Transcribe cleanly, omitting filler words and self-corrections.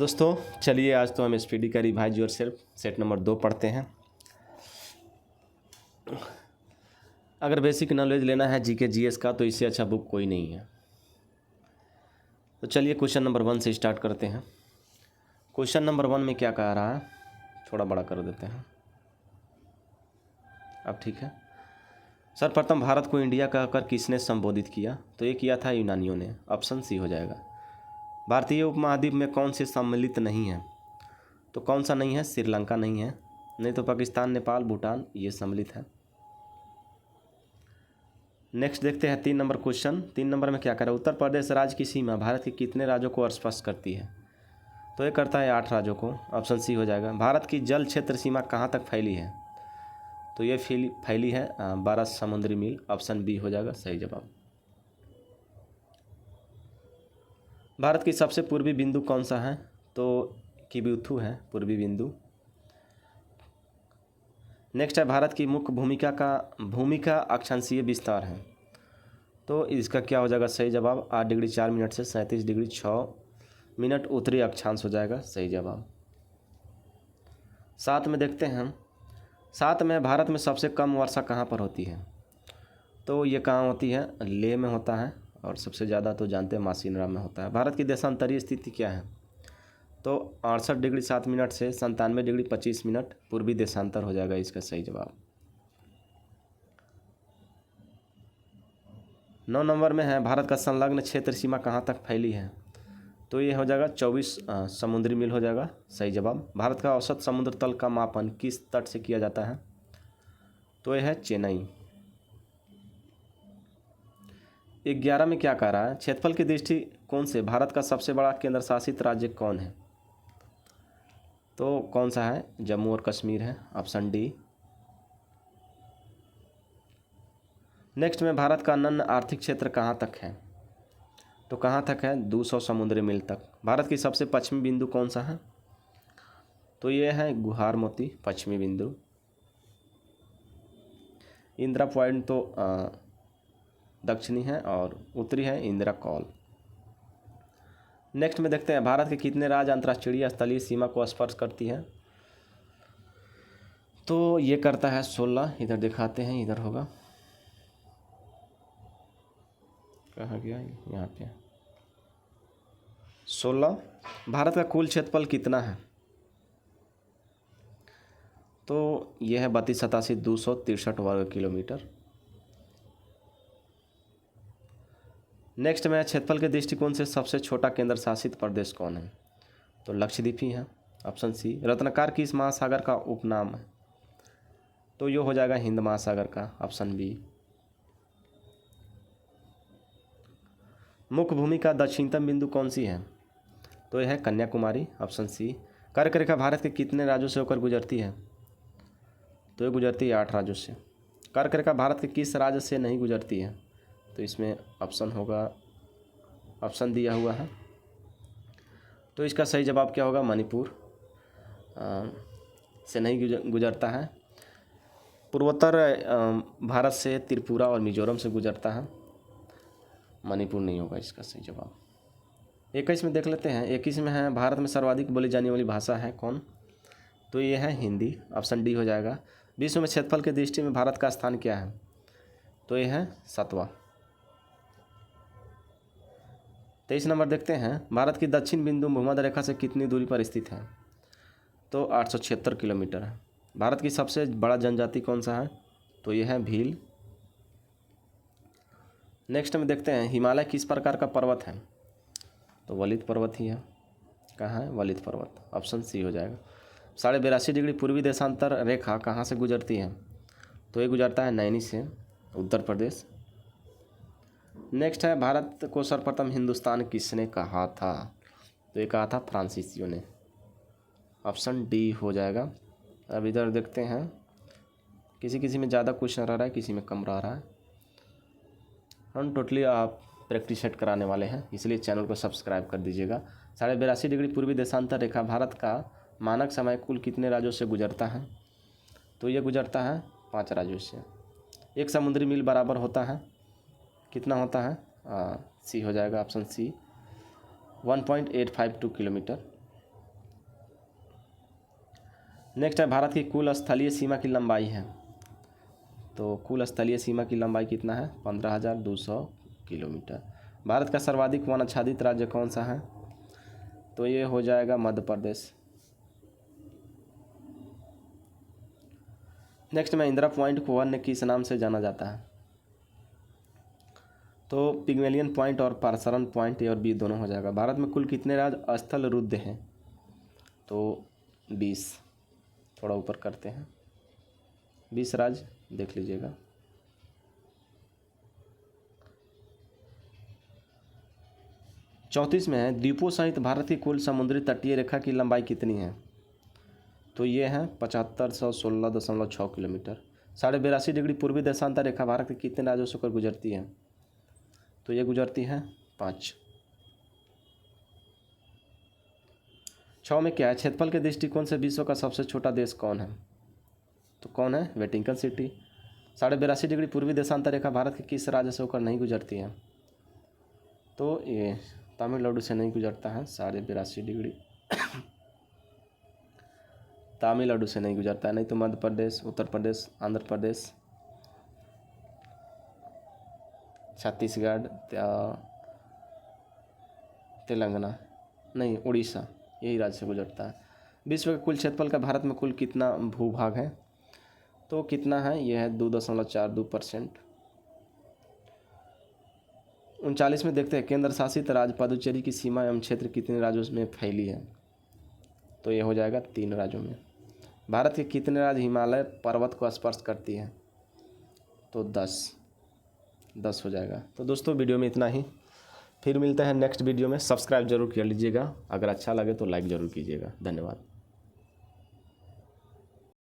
दोस्तों चलिए आज तो हम स्पीडी का रिवाइज योरसेल्फ सेट नंबर 2 पढ़ते हैं। अगर बेसिक नॉलेज लेना है जीके जीएस का तो इससे अच्छा बुक कोई नहीं है। तो चलिए क्वेश्चन नंबर 1 से स्टार्ट करते हैं। क्वेश्चन नंबर 1 में क्या कह रहा है, थोड़ा बड़ा कर देते हैं। अब ठीक है। सर्वप्रथम भारत को इंडिया कहकर किसने संबोधित किया? तो ये किया था यूनानियों ने। ऑप्शन सी हो जाएगा। भारतीय उपमहाद्वीप में कौन से सम्मिलित नहीं है? तो कौन सा नहीं है? श्रीलंका नहीं है, नहीं तो पाकिस्तान, नेपाल, भूटान ये सम्मिलित है। नेक्स्ट देखते हैं 3 नंबर क्वेश्चन। 3 नंबर में क्या करें? उत्तर प्रदेश राज्य की सीमा भारत के कितने राज्यों को स्पर्श करती है? तो ये करता है 8 राज्यों को। ऑप्शन सी हो जाएगा। भारत की जल क्षेत्र सीमा कहाँ तक फैली है? तो ये फैली है 12 समुद्री मील। ऑप्शन बी हो जाएगा सही जवाब। भारत की सबसे पूर्वी बिंदु कौन सा है? तो किबुथु है पूर्वी बिंदु। नेक्स्ट है भारत की मुख्य भूमिका अक्षांशीय विस्तार है। तो इसका क्या हो जाएगा सही जवाब? 8 डिग्री 4 मिनट से 37 डिग्री 6 मिनट उत्तरी अक्षांश हो जाएगा सही जवाब। 7 में देखते हैं हम। 7 में भारत में सबसे कम वर्षा कहाँ पर होती है? तो ये कहाँ होती है? लेह में होता है, और सबसे ज़्यादा तो जानते हैं मासिनराम में होता है। भारत की देशांतरीय स्थिति क्या है? तो 68 डिग्री 7 मिनट से 97 डिग्री 25 मिनट पूर्वी देशांतर हो जाएगा इसका सही जवाब। 9 नंबर में है भारत का संलग्न क्षेत्र सीमा कहाँ तक फैली है? तो ये हो जाएगा 24 समुद्री मील हो जाएगा सही जवाब। भारत का औसत समुद्र तल का मापन किस तट से किया जाता है? तो यह है चेन्नई। 11 में क्या कह रहा है? क्षेत्रफल की दृष्टिकोण से भारत का सबसे बड़ा केंद्र शासित राज्य कौन है? तो कौन सा है? जम्मू और कश्मीर है। Option D. नेक्स्ट में भारत का अन्य आर्थिक क्षेत्र कहाँ तक है? तो कहाँ तक है? 200 समुद्री मील तक। भारत की सबसे पश्चिमी बिंदु कौन सा है? तो ये है गुहार मोती पश्चिमी बिंदु। इंदिरा पॉइंट तो दक्षिणी है, और उत्तरी है इंदिरा कॉल। नेक्स्ट में देखते हैं भारत के कितने राज्य अंतर्राष्ट्रीय स्थलीय सीमा को स्पर्श करती है? तो ये करता है 16। इधर दिखाते हैं, इधर होगा, कहाँ गया? यहाँ पे 16। भारत का कुल क्षेत्रफल कितना है? तो यह है 32,87,263 वर्ग किलोमीटर। नेक्स्ट में क्षेत्रफल के दृष्टिकोण से सबसे छोटा केंद्र शासित प्रदेश कौन है? तो लक्षद्वीप ही है। Option C. रत्नाकर किस महासागर का उपनाम है? तो ये हो जाएगा हिंद महासागर का। Option B. मुख्य भूमि का दक्षिणतम बिंदु कौन सी है? तो यह है कन्याकुमारी। Option C. कर्क रेखा भारत के कितने राज्यों से होकर गुजरती है? तो ये गुजरती है 8 राज्यों से। कर्क रेखा भारत के किस राज्य से नहीं गुजरती है? तो इसमें ऑप्शन होगा, ऑप्शन दिया हुआ है। तो इसका सही जवाब क्या होगा? मणिपुर से नहीं गुजरता है। पूर्वोत्तर भारत से त्रिपुरा और मिजोरम से गुजरता है। मणिपुर नहीं होगा इसका सही जवाब। 21 में देख लेते हैं। 21 में है भारत में सर्वाधिक बोली जाने वाली भाषा है कौन? तो ये है हिंदी। ऑप्शन डी हो जाएगा। विश्व में क्षेत्रफल की दृष्टि में भारत का स्थान क्या है? तो ये है 7वां। 23 नंबर देखते हैं। भारत की दक्षिण बिंदु भूमध्य रेखा से कितनी दूरी पर स्थित है? तो 876 किलोमीटर है। भारत की सबसे बड़ा जनजाति कौन सा है? तो यह है भील। नेक्स्ट में देखते हैं हिमालय किस प्रकार का पर्वत है? तो वलित पर्वत ही है। कहाँ है? वलित पर्वत। ऑप्शन सी हो जाएगा। 82.5 डिग्री पूर्वी देशांतर रेखा कहाँ से गुजरती है? तो ये गुजरता है नैनी से, उत्तर प्रदेश। नेक्स्ट है भारत को सर्वप्रथम हिंदुस्तान किसने कहा था? तो ये कहा था फ्रांसीसियों ने। ऑप्शन डी हो जाएगा। अब इधर देखते हैं, किसी में ज़्यादा क्वेश्चन रह रहा है, किसी में कम रह रहा है। हम टोटली आप प्रैक्टिस सेट कराने वाले हैं, इसलिए चैनल को सब्सक्राइब कर दीजिएगा। 82.5 डिग्री पूर्वी देशांतर रेखा भारत का मानक समय कुल कितने राज्यों से गुजरता है? तो ये गुजरता है 5 राज्यों से। 1 समुद्री मील बराबर होता है, कितना होता है? सी हो जाएगा। Option C 1.852 kilometre. नेक्स्ट है भारत की कुल स्थलीय सीमा की लंबाई है। तो कुल स्थलीय सीमा की लंबाई कितना है? 15,200 किलोमीटर। भारत का सर्वाधिक वन आच्छादित राज्य कौन सा है? तो ये हो जाएगा मध्य प्रदेश। नेक्स्ट में इंदिरा पॉइंट को अन्य किस नाम से जाना जाता है? तो पिग्मेलियन पॉइंट और पारसरन पॉइंट, ए और बी दोनों हो जाएगा। भारत में कुल कितने राज्य स्थल रुद्ध हैं? तो 20। थोड़ा ऊपर करते हैं, 20 राज्य देख लीजिएगा। चौंतीस में है द्वीपों सहित भारत की कुल समुद्री तटीय रेखा की लंबाई कितनी है? तो ये है 7516.6 किलोमीटर। 82.5 डिग्री पूर्वी देशांतर रेखा भारत के कितने राज्यों से होकर गुजरती है? तो ये गुजरती है 5। 6 में क्या है? क्षेत्रफल के दृष्टिकोण से विश्व का सबसे छोटा देश कौन है? तो कौन है? Vatican city. 82.5 डिग्री पूर्वी देशांतर रेखा भारत के किस राज्य से होकर नहीं गुजरती है? तो ये तमिलनाडु से नहीं गुजरता है। 82.5 डिग्री तमिलनाडु से नहीं गुजरता है, नहीं तो मध्य प्रदेश, उत्तर प्रदेश, आंध्र प्रदेश, छत्तीसगढ़, तेलंगाना, नहीं उड़ीसा, यही राज्य से गुजरता है। विश्व के कुल क्षेत्रफल का भारत में कुल कितना भूभाग है? तो कितना है? यह है 2.42%। 39 में देखते हैं केंद्र शासित राज्य पुदुचेरी की सीमा एवं क्षेत्र कितने राज्यों में फैली है? तो ये हो जाएगा 3 राज्यों में। भारत के कितने राज्य हिमालय पर्वत को स्पर्श करती है? तो 10 हो जाएगा। तो दोस्तों वीडियो में इतना ही, फिर मिलते हैं नेक्स्ट वीडियो में। सब्सक्राइब जरूर कर लीजिएगा, अगर अच्छा लगे तो लाइक ज़रूर कीजिएगा। धन्यवाद।